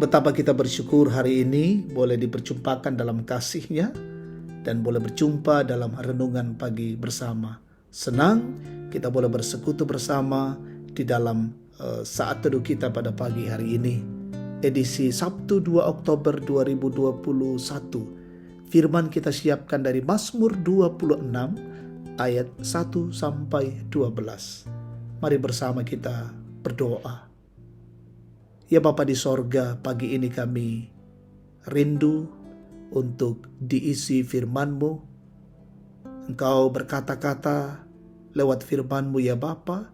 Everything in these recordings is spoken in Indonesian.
Betapa kita bersyukur hari ini boleh diperjumpakan dalam kasih-Nya dan boleh berjumpa dalam renungan pagi bersama. Senang kita boleh bersekutu bersama di dalam saat teduh kita pada pagi hari ini. Edisi Sabtu 2 Oktober 2021. Firman kita siapkan dari Mazmur 26 ayat 1 sampai 12. Mari bersama kita berdoa. Ya Bapa di sorga, pagi ini kami rindu untuk diisi firman-Mu. Engkau berkata-kata lewat firman-Mu ya Bapa,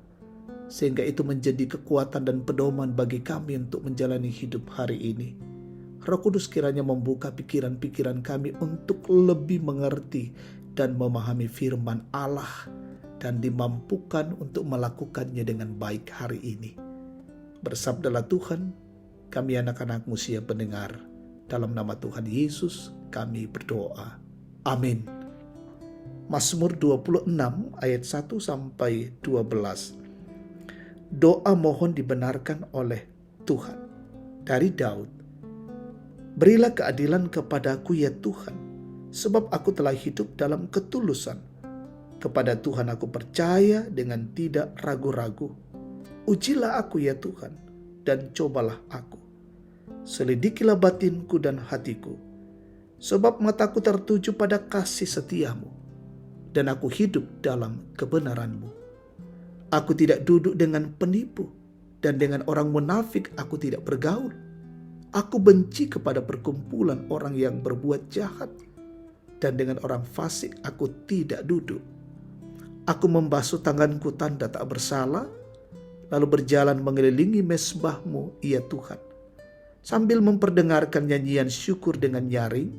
sehingga itu menjadi kekuatan dan pedoman bagi kami untuk menjalani hidup hari ini. Roh Kudus kiranya membuka pikiran-pikiran kami untuk lebih mengerti dan memahami firman Allah dan dimampukan untuk melakukannya dengan baik hari ini. Bersabdalah Tuhan, kami anak-anak-Mu siap mendengar. Dalam nama Tuhan Yesus kami berdoa. Amin. Mazmur 26 ayat 1 sampai 12. Doa mohon dibenarkan oleh Tuhan. Dari Daud. Berilah keadilan kepadaku ya Tuhan, sebab aku telah hidup dalam ketulusan. Kepada Tuhan aku percaya dengan tidak ragu-ragu. Ujilah aku ya Tuhan, dan cobalah aku. Selidikilah batinku dan hatiku, sebab mataku tertuju pada kasih setiamu, dan aku hidup dalam kebenaranmu. Aku tidak duduk dengan penipu, dan dengan orang munafik aku tidak bergaul. Aku benci kepada perkumpulan orang yang berbuat jahat, dan dengan orang fasik aku tidak duduk. Aku membasuh tanganku tanda tak bersalah, lalu berjalan mengelilingi mezbah-Mu, ya Tuhan, sambil memperdengarkan nyanyian syukur dengan nyaring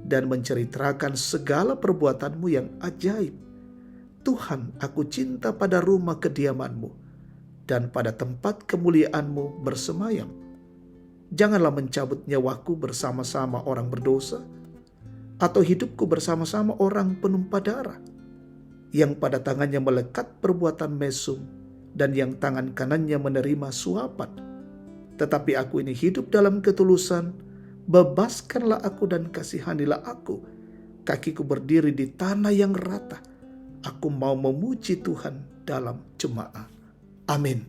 dan menceritakan segala perbuatan-Mu yang ajaib. Tuhan, aku cinta pada rumah kediaman-Mu dan pada tempat kemuliaan-Mu bersemayam. Janganlah mencabut nyawaku bersama-sama orang berdosa, atau hidupku bersama-sama orang penumpah darah, yang pada tangannya melekat perbuatan mesum, dan yang tangan kanannya menerima suapan. Tetapi aku ini hidup dalam ketulusan, bebaskanlah aku dan kasihanilah aku. Kakiku berdiri di tanah yang rata. Aku mau memuji Tuhan dalam jemaah. Amin.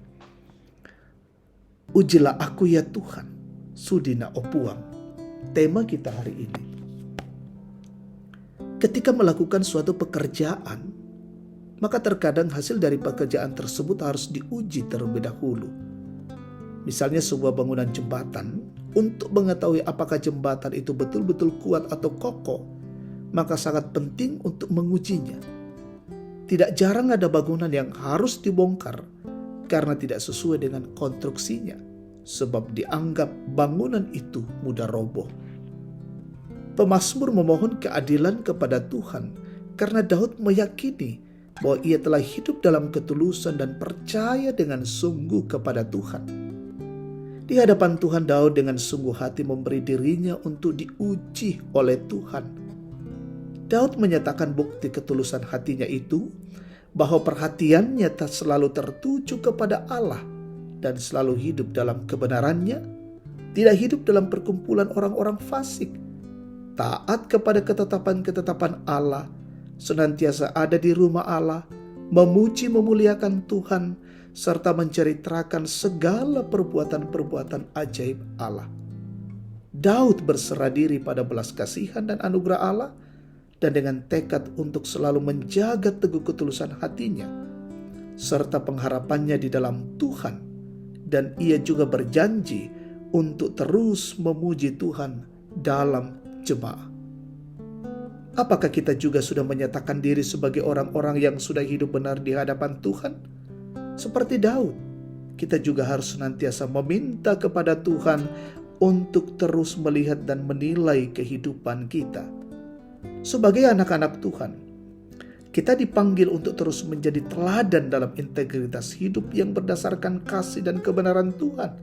Ujilah aku ya Tuhan, sudina opuang. Tema kita hari ini. Ketika melakukan suatu pekerjaan, maka terkadang hasil dari pekerjaan tersebut harus diuji terlebih dahulu. Misalnya sebuah bangunan jembatan, untuk mengetahui apakah jembatan itu betul-betul kuat atau kokoh, maka sangat penting untuk mengujinya. Tidak jarang ada bangunan yang harus dibongkar karena tidak sesuai dengan konstruksinya, sebab dianggap bangunan itu mudah roboh. Pemazmur memohon keadilan kepada Tuhan karena Daud meyakini bahwa ia telah hidup dalam ketulusan dan percaya dengan sungguh kepada Tuhan. Di hadapan Tuhan, Daud dengan sungguh hati memberi dirinya untuk diuji oleh Tuhan. Daud menyatakan bukti ketulusan hatinya itu bahwa perhatiannya tak selalu tertuju kepada Allah dan selalu hidup dalam kebenarannya, tidak hidup dalam perkumpulan orang-orang fasik, taat kepada ketetapan-ketetapan Allah, senantiasa ada di rumah Allah, memuji memuliakan Tuhan, serta menceritakan segala perbuatan-perbuatan ajaib Allah. Daud berserah diri pada belas kasihan dan anugerah Allah, dan dengan tekad untuk selalu menjaga teguh ketulusan hatinya, serta pengharapannya di dalam Tuhan, dan ia juga berjanji untuk terus memuji Tuhan dalam jemaah. Apakah kita juga sudah menyatakan diri sebagai orang-orang yang sudah hidup benar di hadapan Tuhan? Seperti Daud, kita juga harus senantiasa meminta kepada Tuhan untuk terus melihat dan menilai kehidupan kita. Sebagai anak-anak Tuhan, kita dipanggil untuk terus menjadi teladan dalam integritas hidup yang berdasarkan kasih dan kebenaran Tuhan,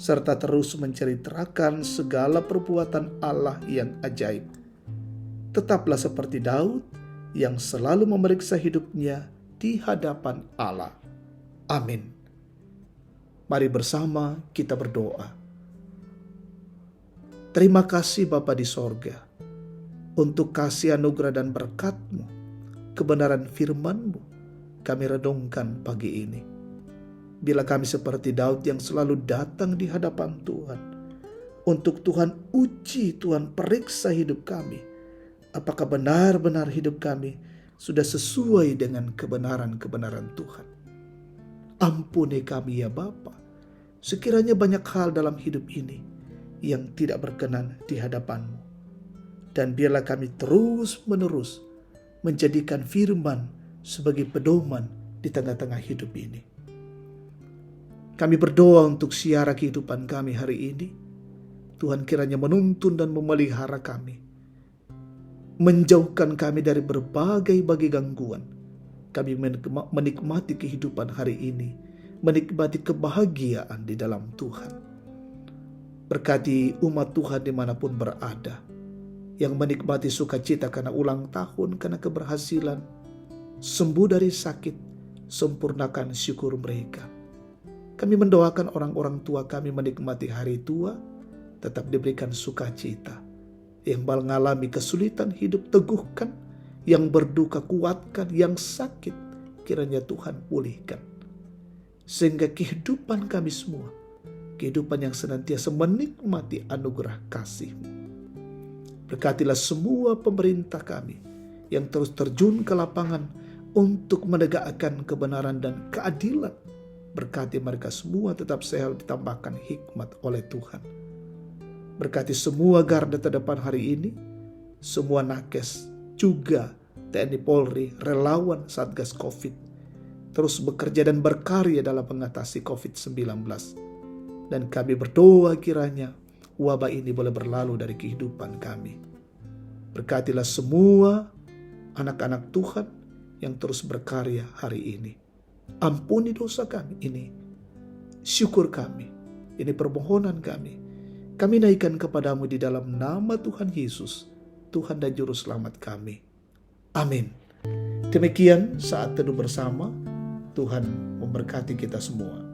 serta terus menceritakan segala perbuatan Allah yang ajaib. Tetaplah seperti Daud yang selalu memeriksa hidupnya di hadapan Allah. Amin. Mari bersama kita berdoa. Terima kasih Bapa di sorga untuk kasih anugerah dan berkat-Mu, kebenaran firman-Mu kami renungkan pagi ini. Bila kami seperti Daud yang selalu datang di hadapan Tuhan, untuk Tuhan uji, Tuhan periksa hidup kami. Apakah benar-benar hidup kami sudah sesuai dengan kebenaran-kebenaran Tuhan. Ampuni kami ya Bapa, sekiranya banyak hal dalam hidup ini yang tidak berkenan di hadapan-Mu. Dan biarlah kami terus-menerus menjadikan firman sebagai pedoman di tengah-tengah hidup ini. Kami berdoa untuk siara kehidupan kami hari ini. Tuhan kiranya menuntun dan memelihara kami, menjauhkan kami dari berbagai gangguan. Kami menikmati kehidupan hari ini, menikmati kebahagiaan di dalam Tuhan. Berkati umat Tuhan dimanapun berada, yang menikmati sukacita karena ulang tahun, karena keberhasilan, sembuh dari sakit, sempurnakan syukur mereka. Kami mendoakan orang-orang tua kami menikmati hari tua, tetap diberikan sukacita. Yang mengalami kesulitan hidup teguhkan, yang berduka kuatkan, yang sakit kiranya Tuhan pulihkan. Sehingga kehidupan kami semua, kehidupan yang senantiasa menikmati anugerah kasih-Mu. Berkatilah semua pemerintah kami yang terus terjun ke lapangan untuk menegakkan kebenaran dan keadilan. Berkati mereka semua tetap sehat, ditambahkan hikmat oleh Tuhan. Berkati semua garda terdepan hari ini, semua nakes, juga TNI Polri, relawan Satgas Covid, terus bekerja dan berkarya dalam mengatasi COVID-19. Dan kami berdoa kiranya wabah ini boleh berlalu dari kehidupan kami. Berkatilah semua anak-anak Tuhan yang terus berkarya hari ini. Ampuni dosa kami ini, syukur kami, ini permohonan kami. Kami naikkan kepadamu di dalam nama Tuhan Yesus, Tuhan dan Juru Selamat kami. Amin. Demikian saat teduh bersama, Tuhan memberkati kita semua.